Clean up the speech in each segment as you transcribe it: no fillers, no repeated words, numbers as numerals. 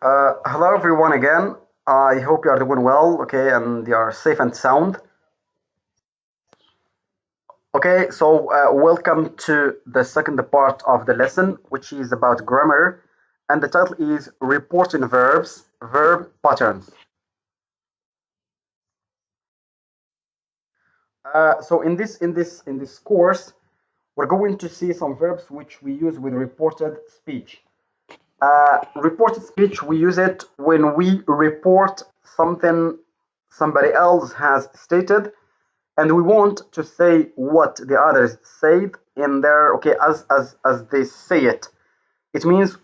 Hello everyone again. I hope you are doing well, okay, and you are safe and sound. Okay, so welcome to the second part of the lesson, which is about grammar, and the title is Reporting Verbs, Verb Patterns. So in this course, we're going to see some verbs which we use with reported speech. Reported speech, we use it when we report something somebody else has stated, and we want to say what the others said in their as they say it. It means,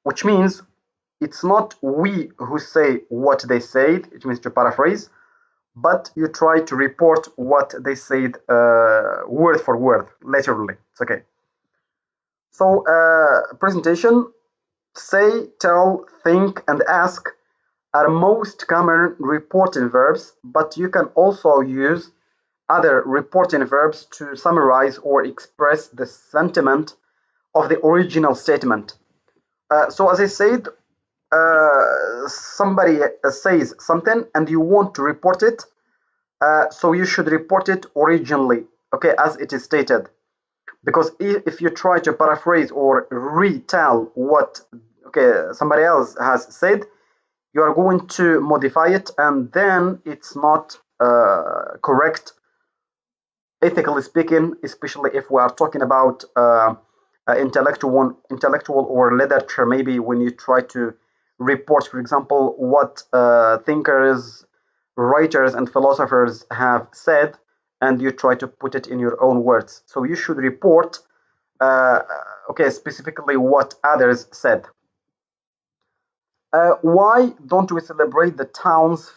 which means it's not we who say what they said. It means to paraphrase, but you try to report what they said word for word, literally. It's okay. So presentation, say, tell, think, and ask are most common reporting verbs, but you can also use other reporting verbs to summarize or express the sentiment of the original statement. So as I said, somebody says something and you want to report it, so you should report it originally, okay, as it is stated. Because if you try to paraphrase or retell what somebody else has said, you are going to modify it, and then it's not correct, ethically speaking, especially if we are talking about intellectual or literature. Maybe when you try to report, for example, what thinkers, writers, and philosophers have said, and you try to put it in your own words. So you should report, specifically what others said. Why don't we celebrate the town's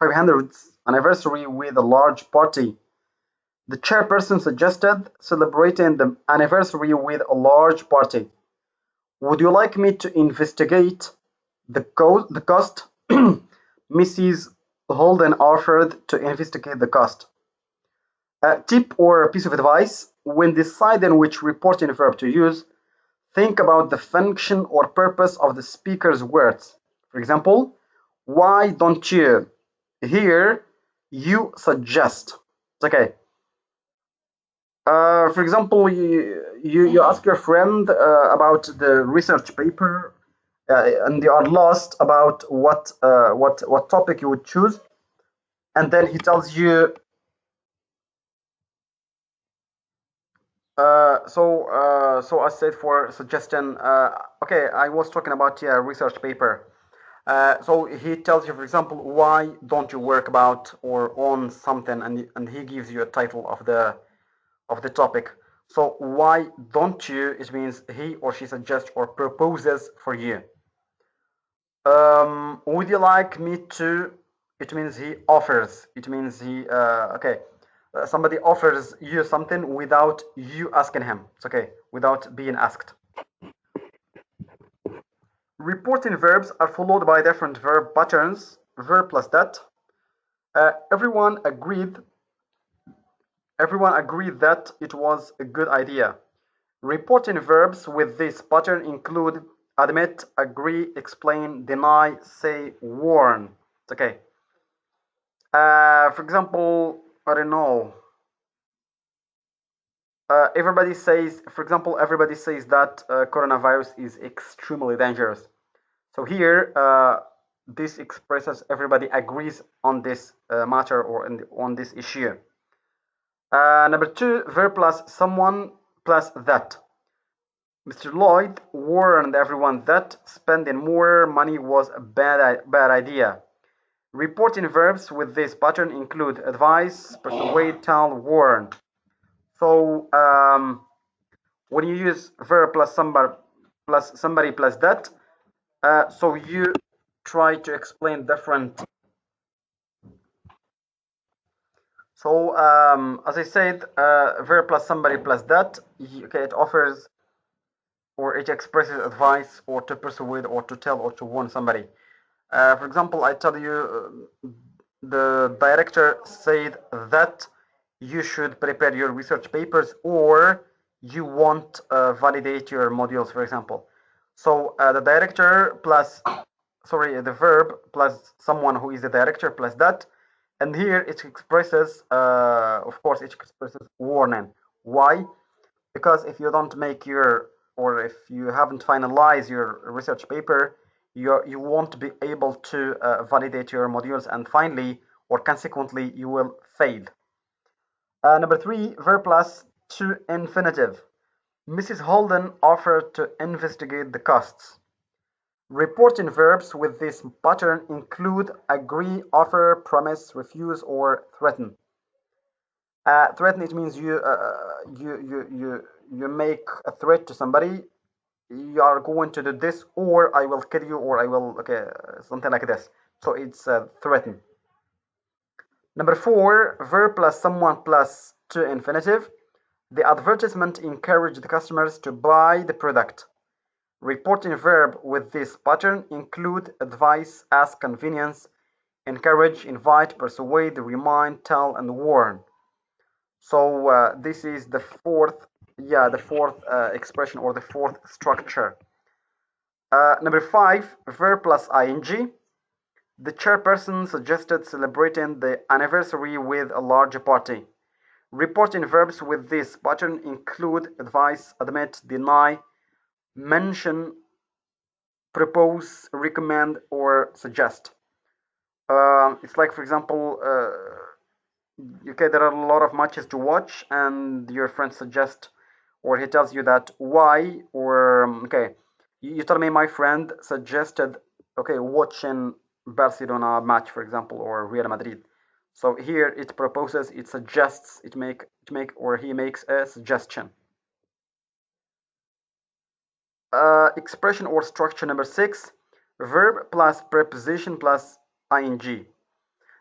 500th anniversary with a large party? The chairperson suggested celebrating the anniversary with a large party. Would you like me to investigate the cost? Mrs. Holden offered to investigate the cost. A tip or a piece of advice: when deciding which reporting verb to use, think about the function or purpose of the speaker's words. For example, why don't you? Here, you suggest. Okay. For example, you ask your friend about the research paper, and you are lost about what topic you would choose, and then he tells you, so I said for suggestion, okay, I was talking about research paper. So he tells you, for example, why don't you work about or on something, and he gives you a title of the topic. So why don't you? It means he or she suggests or proposes for you. Would you like me to? It means he offers. It means he. Somebody offers you something without you asking him. It's okay, without being asked. Reporting verbs are followed by different verb patterns. Verb plus that. Everyone agreed. Everyone agreed that it was a good idea. Reporting verbs with this pattern include admit, agree, explain, deny, say, warn. It's okay. For example, I don't know. Everybody says, for example, everybody says that coronavirus is extremely dangerous. So here, this expresses everybody agrees on this matter or on this issue. Number two, verb plus someone plus that. Mr. Lloyd warned everyone that spending more money was a bad idea. Reporting verbs with this pattern include advise, persuade, tell, warn. So when you use verb plus somebody plus that, so you try to explain different. So as I said, verb plus somebody plus that, okay, it offers or it expresses advice or to persuade or to tell or to warn somebody. For example, I tell you the director said that you should prepare your research papers or you won't validate your modules, for example. So the director plus sorry, the verb plus someone who is the director plus that. And here it expresses, of course, it expresses warning. Why? Because if you don't make your, or if you haven't finalized your research paper, you won't be able to validate your modules, and finally, or consequently, you will fail. Number three, verb plus to infinitive. Mrs. Holden offered to investigate the costs. Reporting verbs with this pattern include agree, offer, promise, refuse, or threaten. Threaten, it means you make a threat to somebody. You are going to do this, or I will kill you, or I will, okay, something like this. So it's threaten. Number four, verb plus someone plus to infinitive. The advertisement encouraged the customers to buy the product. Reporting verb with this pattern include advise, ask, convenience, encourage, invite, persuade, remind, tell, and warn. So this is the fourth, yeah, the fourth expression, or the fourth structure. Number five, verb plus ing. The chairperson suggested celebrating the anniversary with a large party. Reporting verbs with this pattern include advise, admit, deny, mention, propose, recommend, or suggest. It's like, for example, okay, there are a lot of matches to watch, and your friend suggests, or he tells you that why, or okay, you tell me my friend suggested, okay, watching Barcelona match, for example, or Real Madrid. So here it proposes, it suggests, or he makes a suggestion. Expression or structure number six, verb plus preposition plus ing.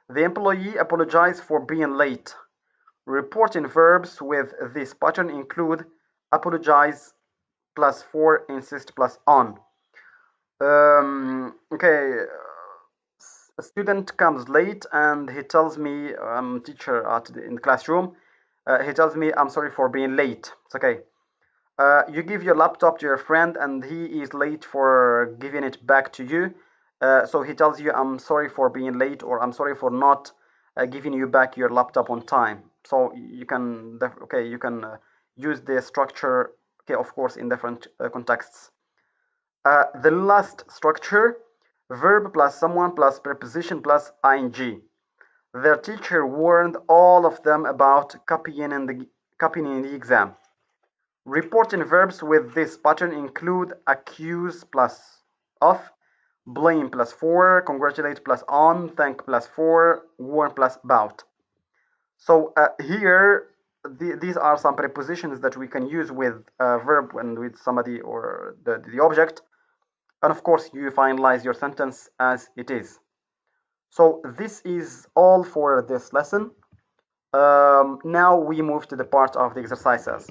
The employee apologized for being late. Reporting verbs with this pattern include apologize plus for, insist plus on. Okay, a student comes late and he tells me, teacher in the classroom, he tells me, I'm sorry for being late. It's okay. You give your laptop to your friend and he is late for giving it back to you. So he tells you, I'm sorry for being late, or I'm sorry for not giving you back your laptop on time. So you can, okay, you can use the structure, okay, of course, in different contexts. The last structure, verb plus someone plus preposition plus ing. Their teacher warned all of them about copying the exam. Reporting verbs with this pattern include accuse plus of, blame plus for, congratulate plus on, thank plus for, warn plus about. So here, these are some prepositions that we can use with a verb and with somebody or the object. And of course, you finalize your sentence as it is. So this is all for this lesson. Now we move to the part of the exercises.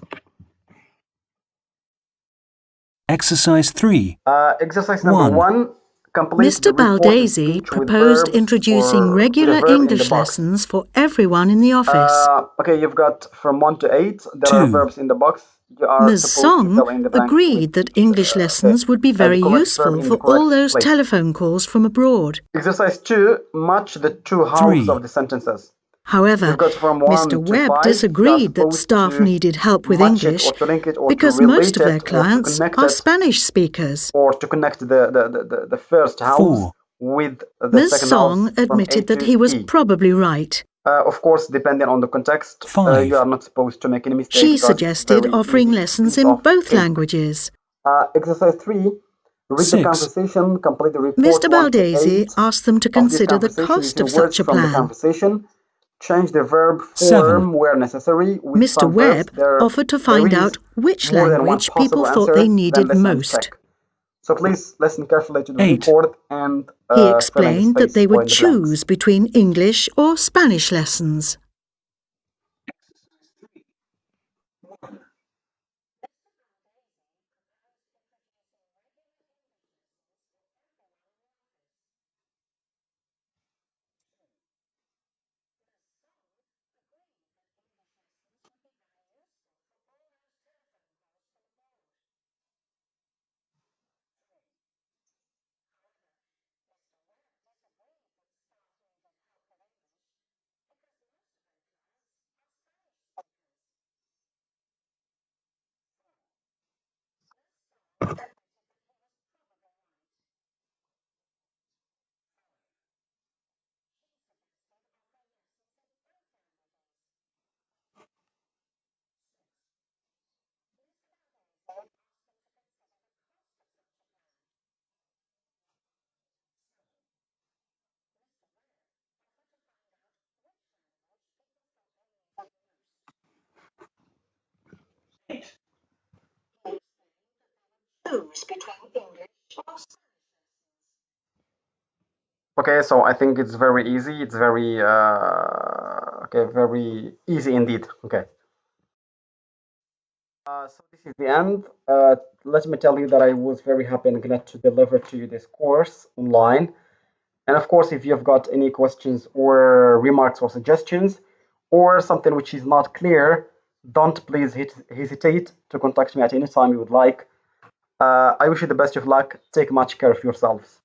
Exercise 3. Exercise number 1. one, complete Mr. the reported Baldesi speech with proposed verbs introducing or with a regular verb in the English box. lessons for everyone in the office. Okay, you've got from 1 to 8. There are 2. verbs in the box. You are Ms. supposed to Song fill in the blanks with agreed that each, English lessons would be very the correct verb useful in the for all correct those place. telephone calls from abroad. Exercise 2, match the two halves 3. of the sentences. However, You've got from Mr. 1 to Webb 5. You are disagreed that supposed staff to needed help with match it English or to link it or to because most relate of their it or to clients connect are it Spanish speakers. or to connect the first house 4. with the Ms. second house Song from A admitted that to he was E. probably right. Of course, depending on the context, you 5. are not supposed to make any mistake She because it's suggested very offering easy lessons piece in of both cake. languages. Exercise 3, read the 6. conversation, complete the report Mr. 1 to Baldesi 8 asked them to of this consider the conversation cost using of words such a from the plan. conversation. Change the verb 7. form where necessary. With Mr. some verbs, Webb offered to there find is out which more than one language possible people thought they answer. Then needed listen and most. check. So please listen carefully to the 8. report and He fill in the explained that space they or would in the blanks. choose between English or Spanish lessons. choose between English or Okay, so I think it's very easy. It's very okay, very easy indeed. Okay. So this is the end. Let me tell you that I was very happy and glad to deliver to you this course online. And of course, if you've got any questions or remarks or suggestions or something which is not clear, don't please hesitate to contact me at any time you would like. I wish you the best of luck. Take much care of yourselves.